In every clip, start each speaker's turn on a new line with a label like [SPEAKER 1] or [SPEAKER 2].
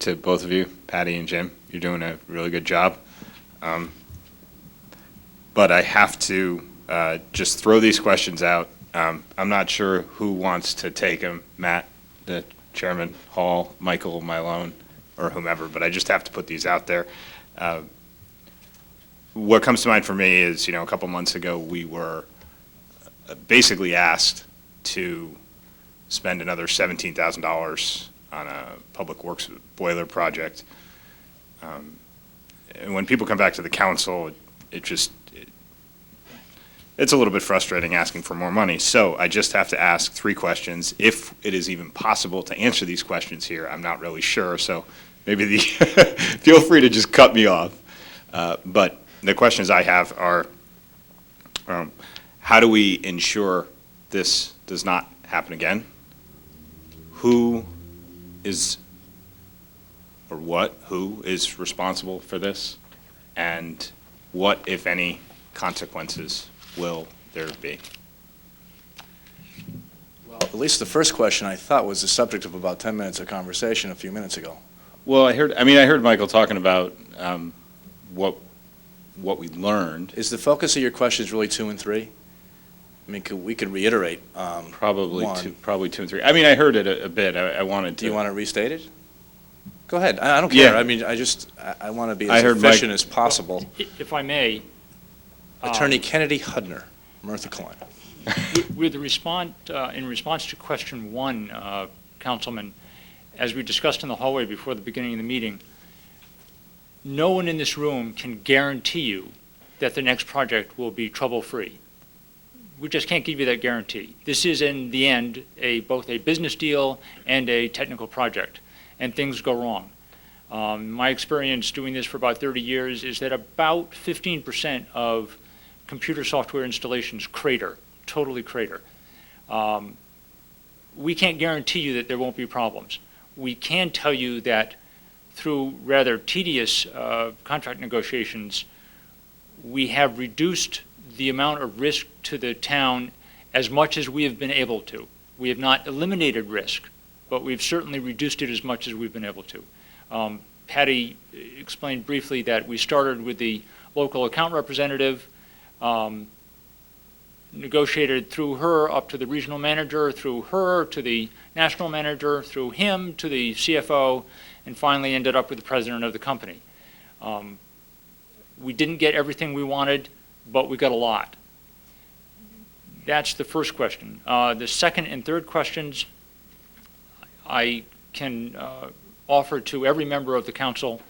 [SPEAKER 1] to both of you, Patty and Jim. You're doing a really good job. But I have to just throw these questions out. I'm not sure who wants to take them, Matt, the chairman, Hall, Michael, Mylone, or whomever, but I just have to put these out there. What comes to mind for me is, a couple months ago, we were basically asked to spend another $17,000 on a public works boiler project. And when people come back to the council, it's a little bit frustrating asking for more money. So I just have to ask 3 questions. If it is even possible to answer these questions here, I'm not really sure. So maybe feel free to just cut me off. But the questions I have are, how do we ensure this does not happen again? Who is responsible for this? And what, if any, consequences will there be?
[SPEAKER 2] Well, at least the first question I thought was the subject of about 10 minutes of conversation a few minutes ago.
[SPEAKER 1] Well, I heard Michael talking about what we learned.
[SPEAKER 2] Is the focus of your questions really 2 and 3? I mean, we could reiterate.
[SPEAKER 1] Probably
[SPEAKER 2] one.
[SPEAKER 1] Probably 2 and 3. I mean, I heard it a bit. I wanted to.
[SPEAKER 2] Do you want to restate it? Go ahead. I don't care.
[SPEAKER 1] Yeah.
[SPEAKER 2] I mean, I want to be as efficient as possible.
[SPEAKER 3] If I may.
[SPEAKER 2] Attorney Kennedy Hudner, Merthyr Klein.
[SPEAKER 3] With the in response to question 1, Councilman, as we discussed in the hallway before the beginning of the meeting, no one in this room can guarantee you that the next project will be trouble-free. We just can't give you that guarantee. This is, in the end, both a business deal and a technical project, and things go wrong. My experience doing this for about 30 years is that about 15% of computer software installations totally crater. We can't guarantee you that there won't be problems. We can tell you that through rather tedious contract negotiations, we have reduced the amount of risk to the town as much as we have been able to. We have not eliminated risk, but we've certainly reduced it as much as we've been able to. Patty explained briefly that we started with the local account representative, negotiated through her up to the regional manager, through her to the national manager, through him to the CFO, and finally ended up with the president of the company. We didn't get everything we wanted, but we got a lot. That's the first question. The second and third questions, I can offer to every member of the council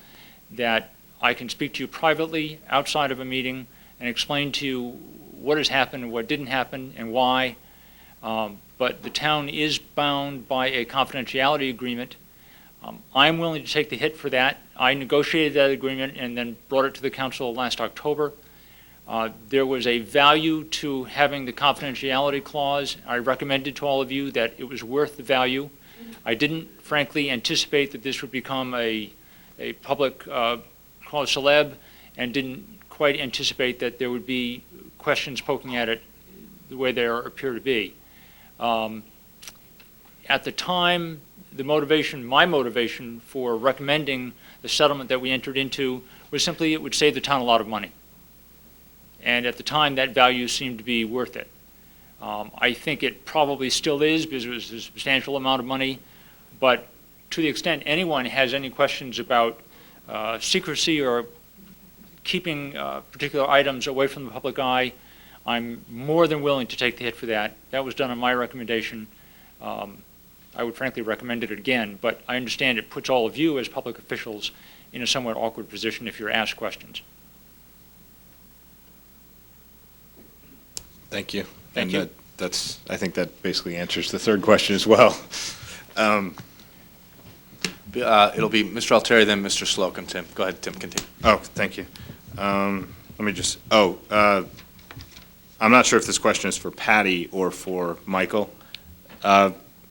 [SPEAKER 3] that I can speak to you privately outside of a meeting and explain to you what has happened, what didn't happen, and why. But the town is bound by a confidentiality agreement. I'm willing to take the hit for that. I negotiated that agreement and then brought it to the council last October. There was a value to having the confidentiality clause. I recommended to all of you that it was worth the value. I didn't, frankly, anticipate that this would become a public cause célèbre, and didn't quite anticipate that there would be questions poking at it the way there appear to be. At the time, my motivation for recommending the settlement that we entered into was simply it would save the town a lot of money. And at the time, that value seemed to be worth it. I think it probably still is because it was a substantial amount of money, but to the extent anyone has any questions about secrecy or keeping particular items away from the public eye, I'm more than willing to take the hit for that. That was done on my recommendation. I would frankly recommend it again, but I understand it puts all of you as public officials in a somewhat awkward position if you're asked questions.
[SPEAKER 1] Thank you.
[SPEAKER 3] Thank you.
[SPEAKER 1] I think that basically answers the third question as well.
[SPEAKER 2] It'll be Mr. Altieri, then Mr. Slocum. Tim, go ahead. Tim, continue.
[SPEAKER 1] Oh, thank you. Let me just, I'm not sure if this question is for Patty or for Michael.